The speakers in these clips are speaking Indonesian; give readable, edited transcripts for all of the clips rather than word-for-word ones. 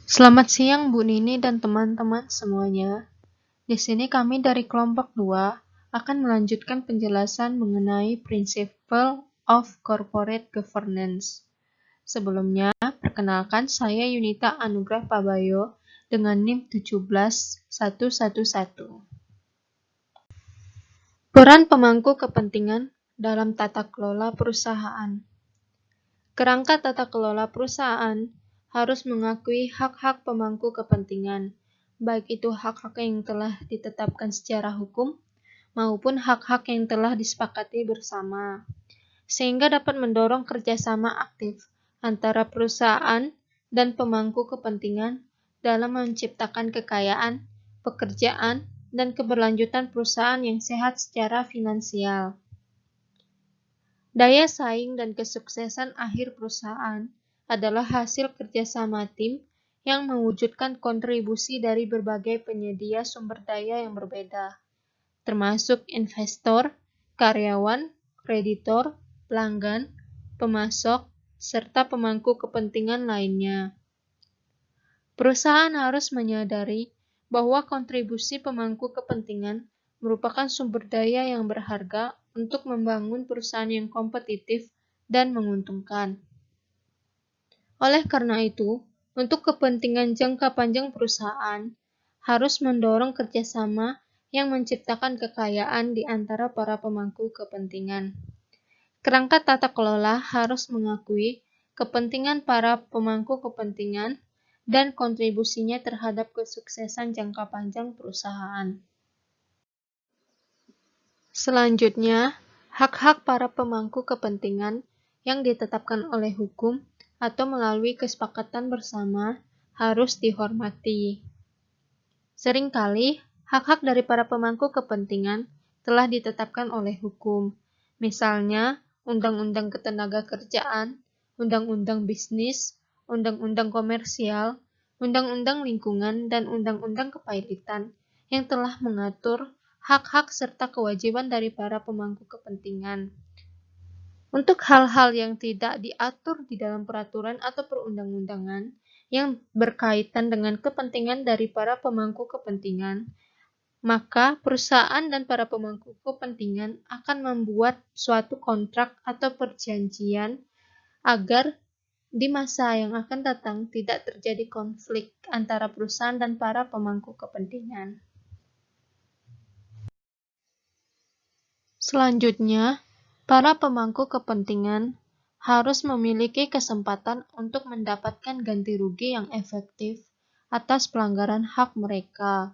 Selamat siang Bu Nini dan teman-teman semuanya. Di sini kami dari kelompok 2 akan melanjutkan penjelasan mengenai Principle of Corporate Governance. Sebelumnya, perkenalkan saya Yunita Anugrah Pabayo dengan NIM 17111. Peran pemangku kepentingan dalam tata kelola perusahaan. Kerangka tata kelola perusahaan harus mengakui hak-hak pemangku kepentingan, baik itu hak-hak yang telah ditetapkan secara hukum maupun hak-hak yang telah disepakati bersama, sehingga dapat mendorong kerjasama aktif antara perusahaan dan pemangku kepentingan dalam menciptakan kekayaan, pekerjaan, dan keberlanjutan perusahaan yang sehat secara finansial. Daya saing dan kesuksesan akhir perusahaan adalah hasil kerjasama tim yang mewujudkan kontribusi dari berbagai penyedia sumber daya yang berbeda, termasuk investor, karyawan, kreditor, pelanggan, pemasok, serta pemangku kepentingan lainnya. Perusahaan harus menyadari bahwa kontribusi pemangku kepentingan merupakan sumber daya yang berharga untuk membangun perusahaan yang kompetitif dan menguntungkan. Oleh karena itu, untuk kepentingan jangka panjang perusahaan, harus mendorong kerjasama yang menciptakan kekayaan di antara para pemangku kepentingan. Kerangka tata kelola harus mengakui kepentingan para pemangku kepentingan dan kontribusinya terhadap kesuksesan jangka panjang perusahaan. Selanjutnya, hak-hak para pemangku kepentingan yang ditetapkan oleh hukum atau melalui kesepakatan bersama harus dihormati. Seringkali, hak-hak dari para pemangku kepentingan telah ditetapkan oleh hukum, misalnya Undang-Undang Ketenagakerjaan, Undang-Undang Bisnis, Undang-Undang Komersial, Undang-Undang Lingkungan, dan Undang-Undang Kepailitan yang telah mengatur hak-hak serta kewajiban dari para pemangku kepentingan. Untuk hal-hal yang tidak diatur di dalam peraturan atau perundang-undangan yang berkaitan dengan kepentingan dari para pemangku kepentingan, maka perusahaan dan para pemangku kepentingan akan membuat suatu kontrak atau perjanjian agar di masa yang akan datang tidak terjadi konflik antara perusahaan dan para pemangku kepentingan. Selanjutnya, para pemangku kepentingan harus memiliki kesempatan untuk mendapatkan ganti rugi yang efektif atas pelanggaran hak mereka.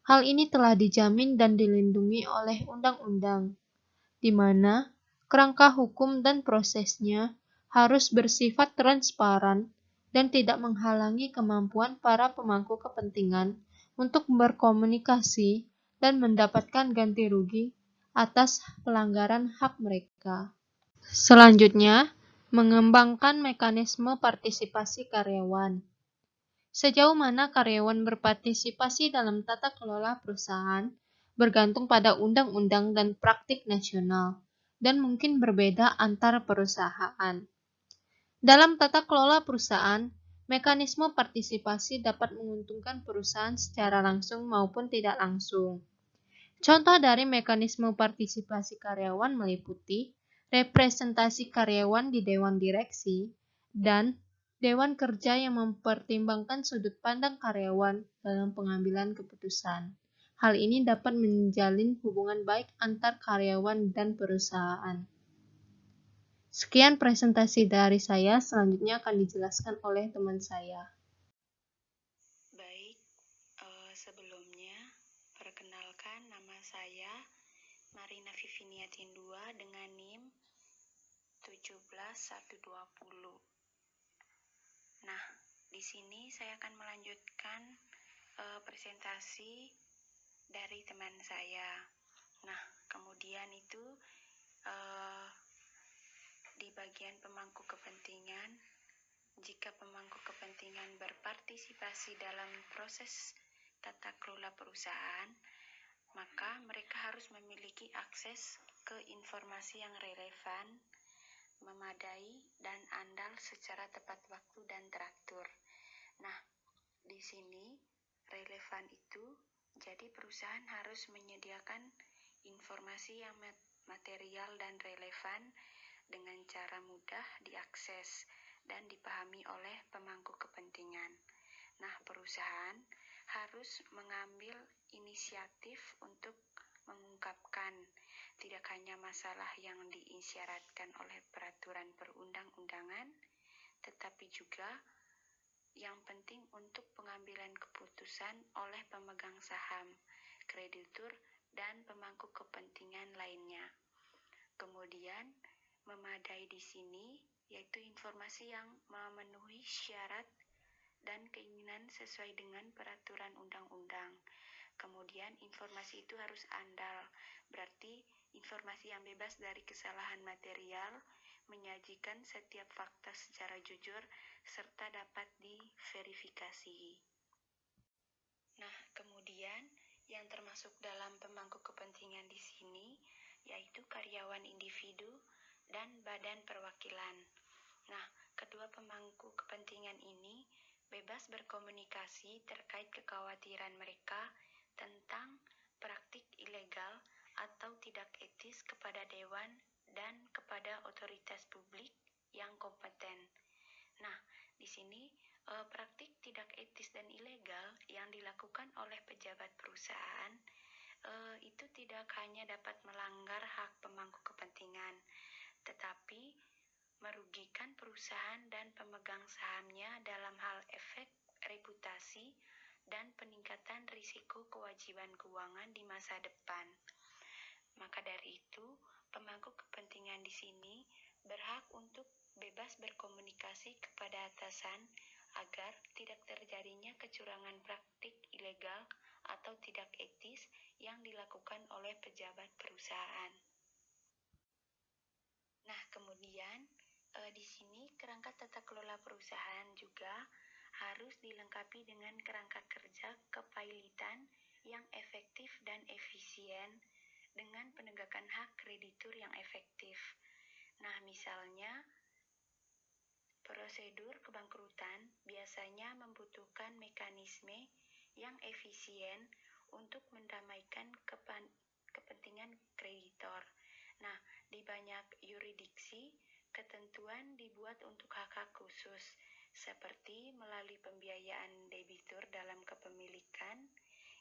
Hal ini telah dijamin dan dilindungi oleh undang-undang, di mana kerangka hukum dan prosesnya harus bersifat transparan dan tidak menghalangi kemampuan para pemangku kepentingan untuk berkomunikasi dan mendapatkan ganti rugi atas pelanggaran hak mereka. Selanjutnya, mengembangkan mekanisme partisipasi karyawan. Sejauh mana karyawan berpartisipasi dalam tata kelola perusahaan bergantung pada undang-undang dan praktik nasional, dan mungkin berbeda antar perusahaan. Dalam tata kelola perusahaan, mekanisme partisipasi dapat menguntungkan perusahaan secara langsung maupun tidak langsung. Contoh dari mekanisme partisipasi karyawan meliputi representasi karyawan di dewan direksi dan dewan kerja yang mempertimbangkan sudut pandang karyawan dalam pengambilan keputusan. Hal ini dapat menjalin hubungan baik antar karyawan dan perusahaan. Sekian presentasi dari saya, selanjutnya akan dijelaskan oleh teman saya. Baik, sebelumnya perkenalkan nama saya Marina Viviniatin 2 dengan NIM 17120. Nah, di sini saya akan melanjutkan presentasi dari teman saya. Nah, kemudian itu di bagian pemangku kepentingan, jika pemangku kepentingan berpartisipasi dalam proses tata kelola perusahaan, maka mereka harus memiliki akses ke informasi yang relevan, memadai, dan andal secara tepat waktu dan teratur. Nah, sini relevan itu, jadi perusahaan harus menyediakan informasi yang material dan relevan dengan cara mudah diakses dan dipahami oleh pemangku kepentingan. Nah, perusahaan harus mengambil inisiatif untuk mengungkapkan tidak hanya masalah yang diisyaratkan oleh peraturan perundang-undangan, tetapi juga yang penting untuk pengambilan keputusan oleh pemegang saham, kreditur, dan pemangku kepentingan lainnya. Kemudian, memadai di sini yaitu informasi yang memenuhi syarat dan keinginan sesuai dengan peraturan undang-undang. Kemudian informasi itu harus andal, berarti informasi yang bebas dari kesalahan material, menyajikan setiap fakta secara jujur, serta dapat diverifikasi. Nah, kemudian yang termasuk dalam pemangku kepentingan di sini yaitu karyawan individu dan badan perwakilan. Nah, kedua pemangku kepentingan ini bebas berkomunikasi terkait kekhawatiran mereka tentang praktik ilegal atau tidak etis kepada dewan dan kepada otoritas publik yang kompeten. Nah, di sini praktik tidak etis dan ilegal yang dilakukan oleh pejabat perusahaan itu tidak hanya dapat melanggar hak pemangku kepentingan, tetapi merugikan perusahaan dan pemegang sahamnya dalam hal efek reputasi dan peningkatan risiko kewajiban keuangan di masa depan. Maka dari itu, pemangku kepentingan di sini berhak untuk bebas berkomunikasi kepada atasan agar tidak terjadinya kecurangan praktik ilegal atau tidak etis yang dilakukan oleh pejabat perusahaan. Nah, kemudian di sini kerangka tata kelola perusahaan juga harus dilengkapi dengan kerangka kerja kepailitan yang efektif dan efisien dengan penegakan hak kreditur yang efektif. Nah, misalnya prosedur kebangkrutan biasanya membutuhkan mekanisme yang efisien untuk mendamaikan kepentingan kreditor. Nah, di banyak yurisdiksi, ketentuan dibuat untuk hak-hak khusus, seperti melalui pembiayaan debitur dalam kepemilikan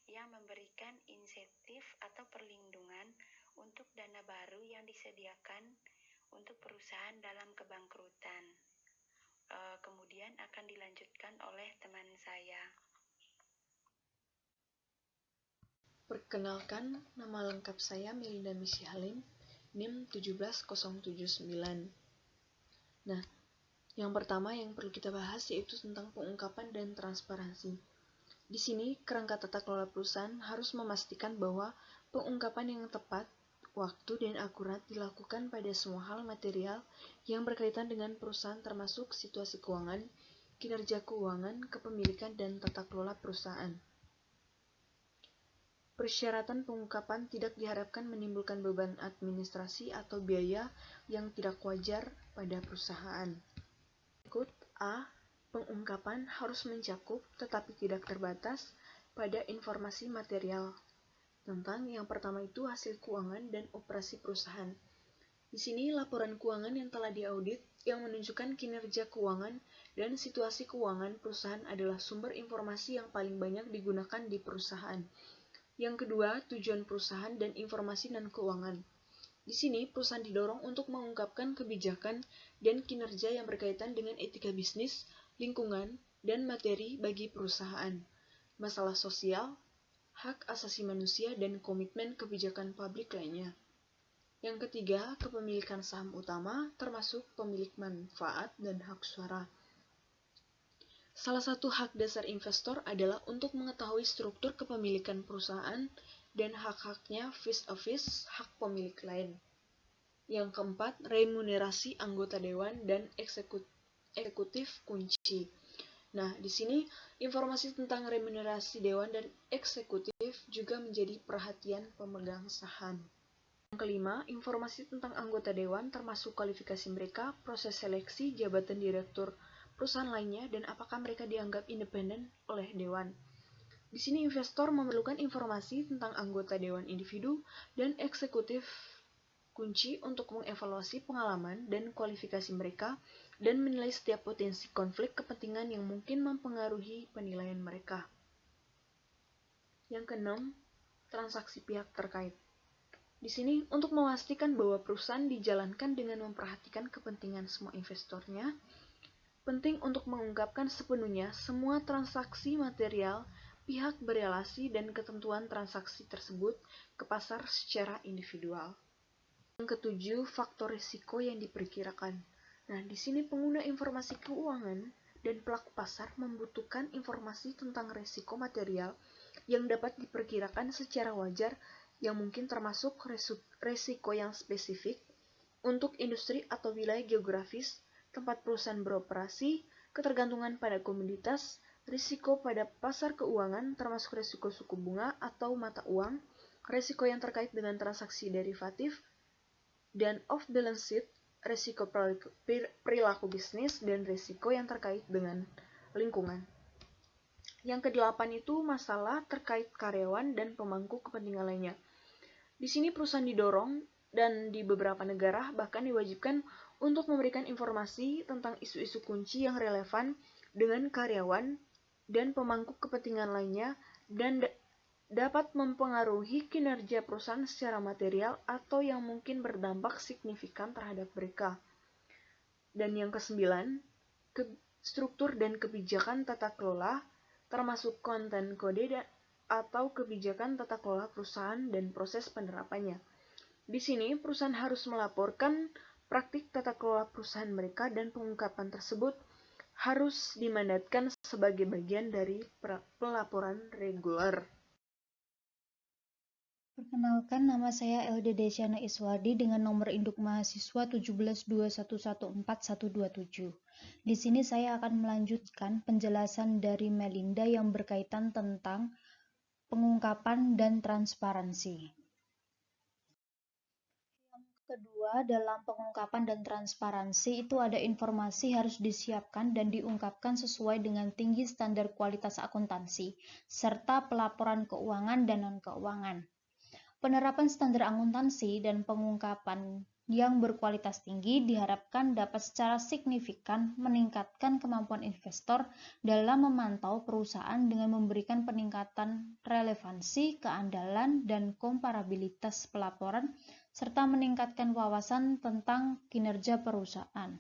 yang memberikan insentif atau perlindungan untuk dana baru yang disediakan untuk perusahaan dalam kebangkrutan. Kemudian akan dilanjutkan oleh teman saya. Perkenalkan, nama lengkap saya Melinda Misi Halim, NIM 17079. Nah, yang pertama yang perlu kita bahas yaitu tentang pengungkapan dan transparansi. Di sini, kerangka tata kelola perusahaan harus memastikan bahwa pengungkapan yang tepat, waktu, dan akurat dilakukan pada semua hal material yang berkaitan dengan perusahaan termasuk situasi keuangan, kinerja keuangan, kepemilikan, dan tata kelola perusahaan. Persyaratan pengungkapan tidak diharapkan menimbulkan beban administrasi atau biaya yang tidak wajar pada perusahaan. Berikut A. Pengungkapan harus mencakup tetapi tidak terbatas pada informasi material. Tentang yang pertama itu hasil keuangan dan operasi perusahaan. Di sini laporan keuangan yang telah diaudit yang menunjukkan kinerja keuangan dan situasi keuangan perusahaan adalah sumber informasi yang paling banyak digunakan di perusahaan. Yang kedua, tujuan perusahaan dan informasi non keuangan. Di sini perusahaan didorong untuk mengungkapkan kebijakan dan kinerja yang berkaitan dengan etika bisnis, lingkungan, dan materi bagi perusahaan, masalah sosial, hak asasi manusia, dan komitmen kebijakan publik lainnya. Yang ketiga, kepemilikan saham utama, termasuk pemilik manfaat dan hak suara. Salah satu hak dasar investor adalah untuk mengetahui struktur kepemilikan perusahaan dan hak-haknya vis-a-vis hak pemilik lain. Yang keempat, remunerasi anggota dewan dan eksekutif kunci. Nah, di sini informasi tentang remunerasi dewan dan eksekutif juga menjadi perhatian pemegang saham. Yang kelima, informasi tentang anggota dewan termasuk kualifikasi mereka, proses seleksi, jabatan direktur perusahaan lainnya dan apakah mereka dianggap independen oleh dewan. Di sini investor memerlukan informasi tentang anggota dewan individu dan eksekutif kunci untuk mengevaluasi pengalaman dan kualifikasi mereka dan menilai setiap potensi konflik kepentingan yang mungkin mempengaruhi penilaian mereka. Yang keenam, transaksi pihak terkait. Di sini, untuk memastikan bahwa perusahaan dijalankan dengan memperhatikan kepentingan semua investornya, penting untuk mengungkapkan sepenuhnya semua transaksi material, pihak berelasi, dan ketentuan transaksi tersebut ke pasar secara individual. Yang ketujuh, faktor risiko yang diperkirakan. Nah, di sini pengguna informasi keuangan dan pelaku pasar membutuhkan informasi tentang risiko material yang dapat diperkirakan secara wajar yang mungkin termasuk risiko yang spesifik untuk industri atau wilayah geografis tempat perusahaan beroperasi, ketergantungan pada komoditas, risiko pada pasar keuangan termasuk risiko suku bunga atau mata uang, risiko yang terkait dengan transaksi derivatif, dan off-balance sheet, risiko perilaku bisnis, dan risiko yang terkait dengan lingkungan. Yang kedelapan itu masalah terkait karyawan dan pemangku kepentingan lainnya. Di sini perusahaan didorong dan di beberapa negara bahkan diwajibkan untuk memberikan informasi tentang isu-isu kunci yang relevan dengan karyawan dan pemangku kepentingan lainnya dan dapat mempengaruhi kinerja perusahaan secara material atau yang mungkin berdampak signifikan terhadap mereka. Dan yang kesembilan, struktur dan kebijakan tata kelola termasuk konten kode atau kebijakan tata kelola perusahaan dan proses penerapannya. Di sini, perusahaan harus melaporkan praktik tata kelola perusahaan mereka dan pengungkapan tersebut harus dimandatkan sebagai bagian dari pelaporan reguler. Perkenalkan, nama saya Elde Desyana Iswadi dengan nomor induk mahasiswa 1721114127. Di sini saya akan melanjutkan penjelasan dari Melinda yang berkaitan tentang pengungkapan dan transparansi. Yang kedua, dalam pengungkapan dan transparansi itu ada informasi harus disiapkan dan diungkapkan sesuai dengan tinggi standar kualitas akuntansi, serta pelaporan keuangan dan non-keuangan. Penerapan standar akuntansi dan pengungkapan yang berkualitas tinggi diharapkan dapat secara signifikan meningkatkan kemampuan investor dalam memantau perusahaan dengan memberikan peningkatan relevansi, keandalan, dan komparabilitas pelaporan, serta meningkatkan wawasan tentang kinerja perusahaan.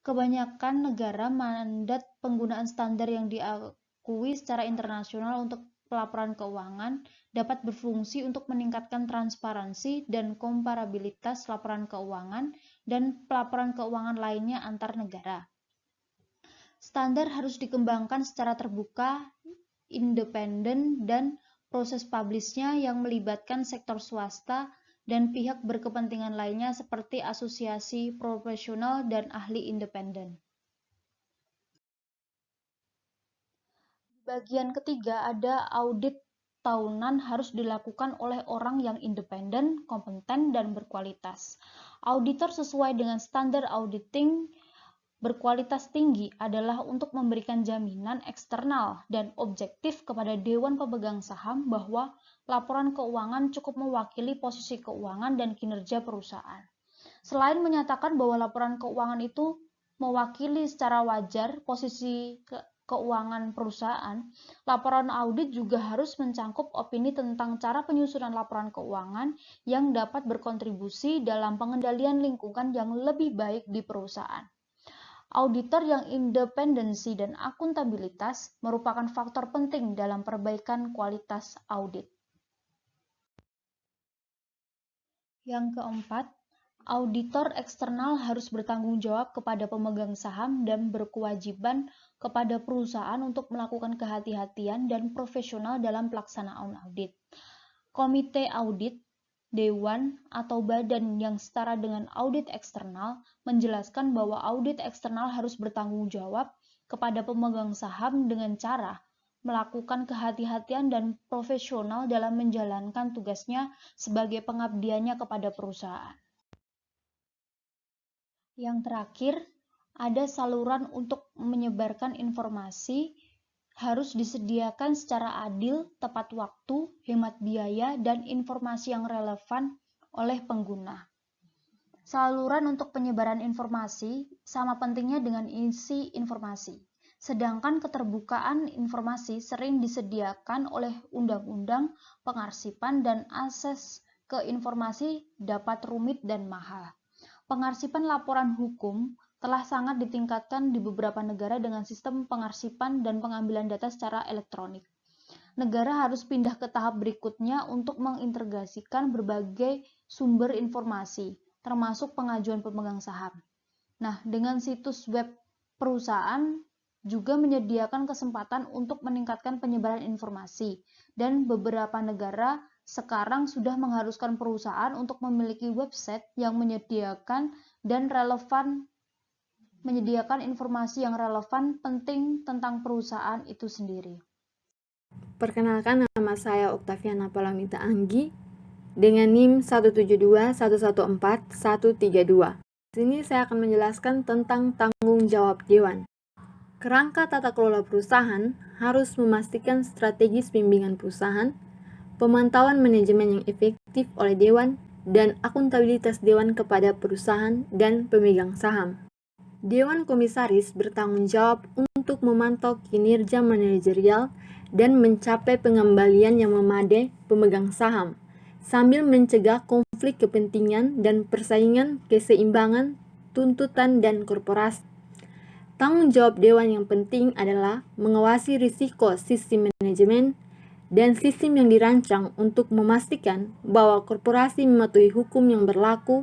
Kebanyakan negara mandat penggunaan standar yang diakui secara internasional untuk pelaporan keuangan dapat berfungsi untuk meningkatkan transparansi dan komparabilitas laporan keuangan dan pelaporan keuangan lainnya antar negara. Standar harus dikembangkan secara terbuka, independen, dan proses publishnya yang melibatkan sektor swasta dan pihak berkepentingan lainnya seperti asosiasi profesional dan ahli independen. Bagian ketiga ada audit tahunan harus dilakukan oleh orang yang independen, kompeten, dan berkualitas. Auditor sesuai dengan standar auditing berkualitas tinggi adalah untuk memberikan jaminan eksternal dan objektif kepada Dewan Pemegang Saham bahwa laporan keuangan cukup mewakili posisi keuangan dan kinerja perusahaan. Selain menyatakan bahwa laporan keuangan itu mewakili secara wajar posisi keuangan perusahaan, laporan audit juga harus mencangkup opini tentang cara penyusunan laporan keuangan yang dapat berkontribusi dalam pengendalian lingkungan yang lebih baik di perusahaan. Auditor yang independensi dan akuntabilitas merupakan faktor penting dalam perbaikan kualitas audit. Yang keempat, auditor eksternal harus bertanggung jawab kepada pemegang saham dan berkewajiban kepada perusahaan untuk melakukan kehati-hatian dan profesional dalam pelaksanaan audit. Komite audit, dewan, atau badan yang setara dengan audit eksternal menjelaskan bahwa audit eksternal harus bertanggung jawab kepada pemegang saham dengan cara melakukan kehati-hatian dan profesional dalam menjalankan tugasnya sebagai pengabdiannya kepada perusahaan. Yang terakhir, ada saluran untuk menyebarkan informasi harus disediakan secara adil, tepat waktu, hemat biaya, dan informasi yang relevan oleh pengguna. Saluran untuk penyebaran informasi sama pentingnya dengan isi informasi. Sedangkan keterbukaan informasi sering disediakan oleh undang-undang, pengarsipan, dan akses ke informasi dapat rumit dan mahal. Pengarsipan laporan hukum telah sangat ditingkatkan di beberapa negara dengan sistem pengarsipan dan pengambilan data secara elektronik. Negara harus pindah ke tahap berikutnya untuk mengintegrasikan berbagai sumber informasi, termasuk pengajuan pemegang saham. Nah, dengan situs web perusahaan juga menyediakan kesempatan untuk meningkatkan penyebaran informasi, dan beberapa negara sekarang sudah mengharuskan perusahaan untuk memiliki website yang menyediakan informasi yang relevan penting tentang perusahaan itu sendiri. Perkenalkan, nama saya Oktaviana Palamita Anggi dengan NIM 172114132. Di sini saya akan menjelaskan tentang tanggung jawab Dewan. Kerangka tata kelola perusahaan harus memastikan strategis bimbingan perusahaan, pemantauan manajemen yang efektif oleh Dewan, dan akuntabilitas Dewan kepada perusahaan dan pemegang saham. Dewan Komisaris bertanggung jawab untuk memantau kinerja manajerial dan mencapai pengembalian yang memadai pemegang saham, sambil mencegah konflik kepentingan dan persaingan keseimbangan tuntutan dan korporasi. Tanggung jawab Dewan yang penting adalah mengawasi risiko sistem manajemen dan sistem yang dirancang untuk memastikan bahwa korporasi mematuhi hukum yang berlaku,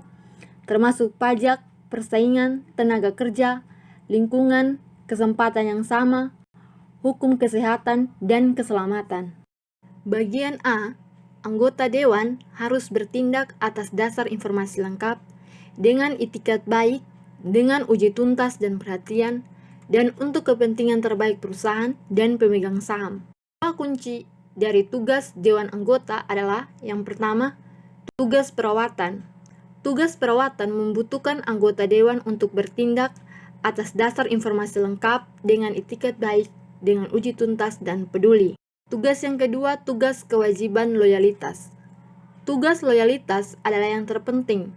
termasuk pajak, persaingan, tenaga kerja, lingkungan, kesempatan yang sama, hukum kesehatan, dan keselamatan. Bagian A, anggota Dewan harus bertindak atas dasar informasi lengkap, dengan itikat baik, dengan uji tuntas dan perhatian, dan untuk kepentingan terbaik perusahaan dan pemegang saham. Kunci dari tugas Dewan anggota adalah yang pertama, tugas perawatan. Tugas perawatan membutuhkan anggota Dewan untuk bertindak atas dasar informasi lengkap dengan itikat baik, dengan uji tuntas dan peduli. Tugas yang kedua, tugas kewajiban loyalitas. Tugas loyalitas adalah yang terpenting,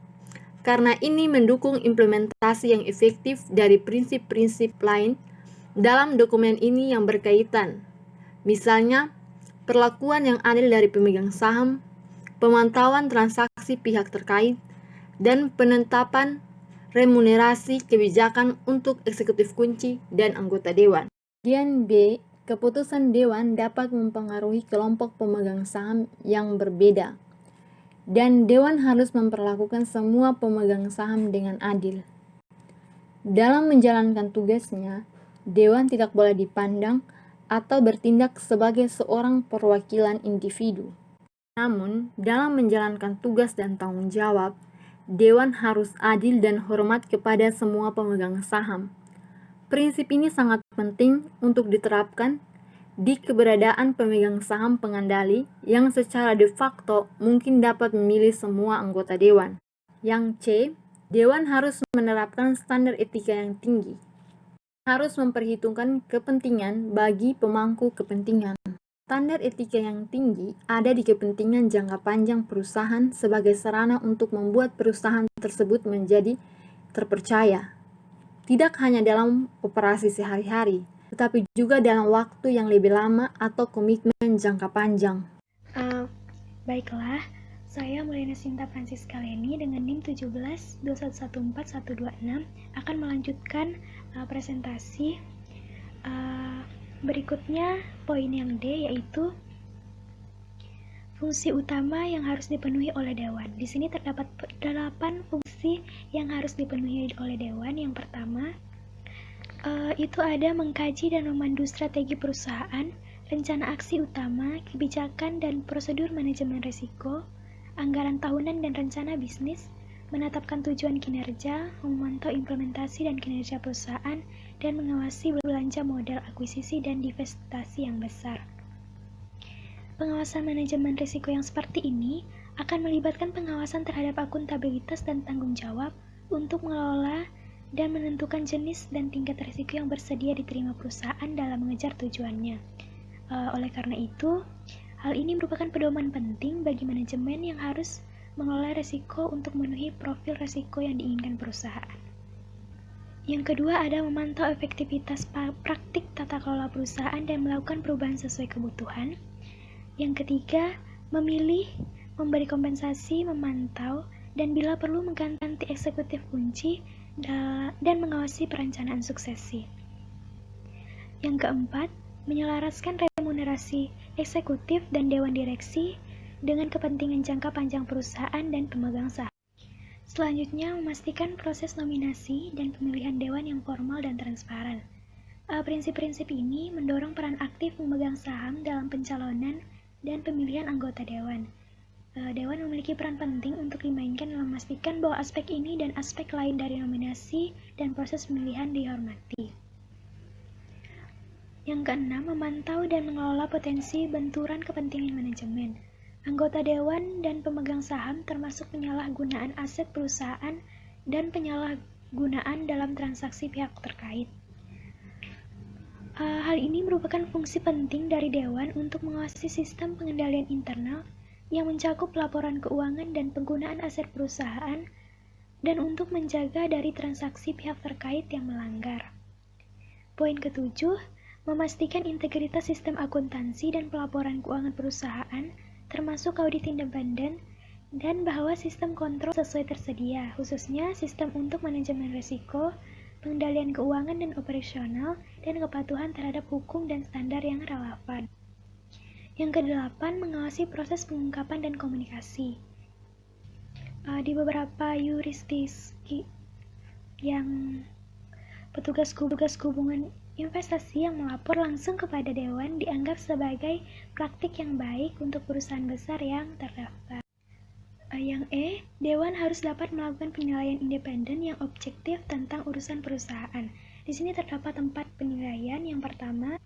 karena ini mendukung implementasi yang efektif dari prinsip-prinsip lain dalam dokumen ini yang berkaitan. Misalnya, perlakuan yang adil dari pemegang saham, pemantauan transaksi pihak terkait, dan penetapan remunerasi kebijakan untuk eksekutif kunci dan anggota Dewan. Bagian B, keputusan Dewan dapat mempengaruhi kelompok pemegang saham yang berbeda, dan Dewan harus memperlakukan semua pemegang saham dengan adil. Dalam menjalankan tugasnya, Dewan tidak boleh dipandang atau bertindak sebagai seorang perwakilan individu. Namun, dalam menjalankan tugas dan tanggung jawab, Dewan harus adil dan hormat kepada semua pemegang saham. Prinsip ini sangat penting untuk diterapkan di keberadaan pemegang saham pengendali yang secara de facto mungkin dapat memilih semua anggota Dewan. Yang C, Dewan harus menerapkan standar etika yang tinggi. Harus memperhitungkan kepentingan bagi pemangku kepentingan. Standar etika yang tinggi ada di kepentingan jangka panjang perusahaan sebagai sarana untuk membuat perusahaan tersebut menjadi terpercaya. Tidak hanya dalam operasi sehari-hari, tetapi juga dalam waktu yang lebih lama atau komitmen jangka panjang. Baiklah, saya Mulina Sinta Francisca Leni dengan NIM 172114126 akan melanjutkan presentasi. Berikutnya poin yang D, yaitu fungsi utama yang harus dipenuhi oleh Dewan. Di sini terdapat 8 fungsi yang harus dipenuhi oleh Dewan. Yang pertama, itu ada mengkaji dan memandu strategi perusahaan, rencana aksi utama, kebijakan dan prosedur manajemen risiko, anggaran tahunan dan rencana bisnis, menetapkan tujuan kinerja, memantau implementasi dan kinerja perusahaan, dan mengawasi belanja modal akuisisi dan divestasi yang besar. Pengawasan manajemen risiko yang seperti ini akan melibatkan pengawasan terhadap akuntabilitas dan tanggung jawab untuk mengelola dan menentukan jenis dan tingkat risiko yang bersedia diterima perusahaan dalam mengejar tujuannya. Oleh karena itu, hal ini merupakan pedoman penting bagi manajemen yang harus mengelola risiko untuk memenuhi profil risiko yang diinginkan perusahaan. Yang kedua ada memantau efektivitas praktik tata kelola perusahaan dan melakukan perubahan sesuai kebutuhan. Yang ketiga, memilih, memberi kompensasi, memantau, dan bila perlu mengganti eksekutif kunci dan mengawasi perencanaan suksesi. Yang keempat, menyelaraskan remunerasi eksekutif dan dewan direksi dengan kepentingan jangka panjang perusahaan dan pemegang saham. Selanjutnya, memastikan proses nominasi dan pemilihan dewan yang formal dan transparan. Prinsip-prinsip ini mendorong peran aktif pemegang saham dalam pencalonan dan pemilihan anggota dewan. Dewan memiliki peran penting untuk dimainkan dalam memastikan bahwa aspek ini dan aspek lain dari nominasi dan proses pemilihan dihormati. Yang keenam, memantau dan mengelola potensi benturan kepentingan manajemen. Anggota dewan dan pemegang saham termasuk penyalahgunaan aset perusahaan dan penyalahgunaan dalam transaksi pihak terkait. Hal ini merupakan fungsi penting dari dewan untuk mengawasi sistem pengendalian internal yang mencakup laporan keuangan dan penggunaan aset perusahaan dan untuk menjaga dari transaksi pihak terkait yang melanggar. Poin ketujuh, memastikan integritas sistem akuntansi dan pelaporan keuangan perusahaan termasuk audit independen, dan bahwa sistem kontrol sesuai tersedia, khususnya sistem untuk manajemen risiko, pengendalian keuangan dan operasional, dan kepatuhan terhadap hukum dan standar yang relevan. Yang kedelapan, mengawasi proses pengungkapan dan komunikasi. Di beberapa yurisdiksi yang petugas hubungan investasi yang melapor langsung kepada dewan dianggap sebagai praktik yang baik untuk perusahaan besar yang terdaftar. Yang E, dewan harus dapat melakukan penilaian independen yang objektif tentang urusan perusahaan. Di sini terdapat 4 penilaian. Yang pertama,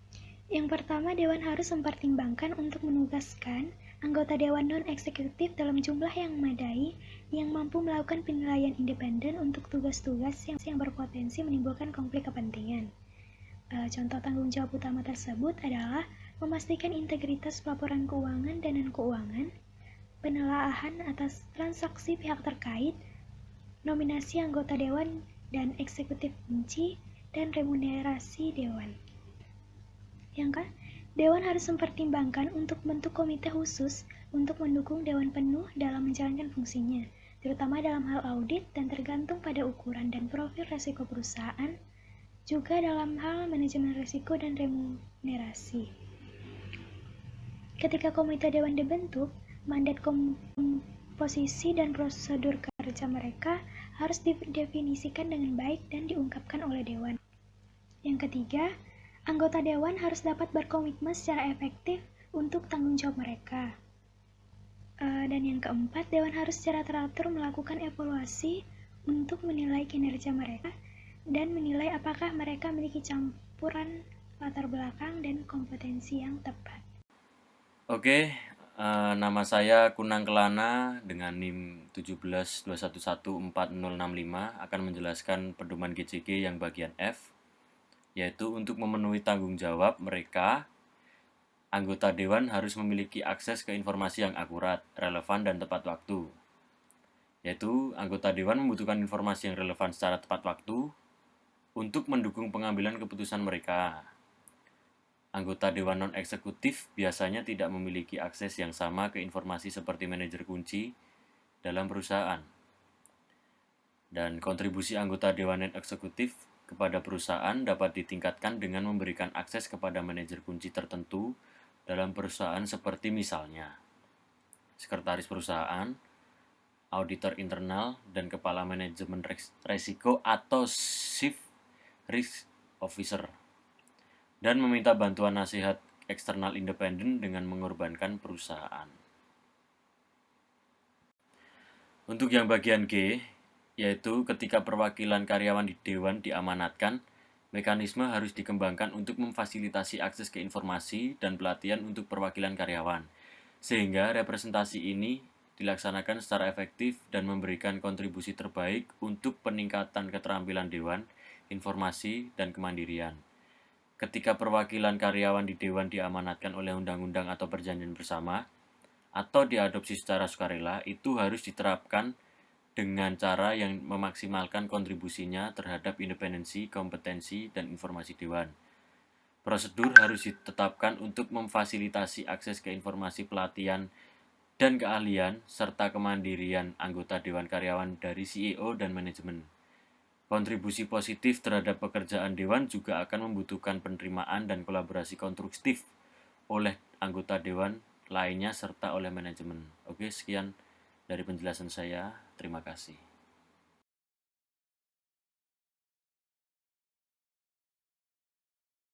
dewan harus mempertimbangkan untuk menugaskan anggota dewan non-eksekutif dalam jumlah yang memadai yang mampu melakukan penilaian independen untuk tugas-tugas yang berpotensi menimbulkan konflik kepentingan. Contoh tanggung jawab utama tersebut adalah memastikan integritas pelaporan keuangan dan non-keuangan, penelaahan atas transaksi pihak terkait, nominasi anggota dewan dan eksekutif kunci, dan remunerasi dewan. Yang kedua, dewan harus mempertimbangkan untuk membentuk komite khusus untuk mendukung dewan penuh dalam menjalankan fungsinya, terutama dalam hal audit dan tergantung pada ukuran dan profil risiko perusahaan, juga dalam hal manajemen risiko dan remunerasi. Ketika komite dewan dibentuk, mandat komposisi dan prosedur kerja mereka harus didefinisikan dengan baik dan diungkapkan oleh dewan. Yang ketiga, anggota dewan harus dapat berkomitmen secara efektif untuk tanggung jawab mereka. Dan yang keempat, dewan harus secara teratur melakukan evaluasi untuk menilai kinerja mereka dan menilai apakah mereka memiliki campuran latar belakang dan kompetensi yang tepat. Oke, nama saya Kunang Kelana dengan NIM 172114065 akan menjelaskan pedoman GCG yang bagian F, yaitu untuk memenuhi tanggung jawab mereka, anggota dewan harus memiliki akses ke informasi yang akurat, relevan, dan tepat waktu. Yaitu, anggota dewan membutuhkan informasi yang relevan secara tepat waktu untuk mendukung pengambilan keputusan mereka. Anggota dewan non-eksekutif biasanya tidak memiliki akses yang sama ke informasi seperti manajer kunci dalam perusahaan. Dan kontribusi anggota dewan non-eksekutif kepada perusahaan dapat ditingkatkan dengan memberikan akses kepada manajer kunci tertentu dalam perusahaan seperti misalnya sekretaris perusahaan, auditor internal, dan kepala manajemen risiko atau chief risk officer, dan meminta bantuan nasihat eksternal independen dengan mengorbankan perusahaan. Untuk yang bagian G, yaitu ketika perwakilan karyawan di dewan diamanatkan, mekanisme harus dikembangkan untuk memfasilitasi akses ke informasi dan pelatihan untuk perwakilan karyawan, sehingga representasi ini dilaksanakan secara efektif dan memberikan kontribusi terbaik untuk peningkatan keterampilan Dewan, informasi, dan kemandirian. Ketika perwakilan karyawan di Dewan diamanatkan oleh undang-undang atau perjanjian bersama, atau diadopsi secara sukarela, itu harus diterapkan dengan cara yang memaksimalkan kontribusinya terhadap independensi, kompetensi, dan informasi Dewan. Prosedur harus ditetapkan untuk memfasilitasi akses ke informasi pelatihan dan keahlian, serta kemandirian anggota Dewan Karyawan dari CEO dan manajemen. Kontribusi positif terhadap pekerjaan Dewan juga akan membutuhkan penerimaan dan kolaborasi konstruktif oleh anggota Dewan lainnya serta oleh manajemen. Oke, sekian dari penjelasan saya. Terima kasih.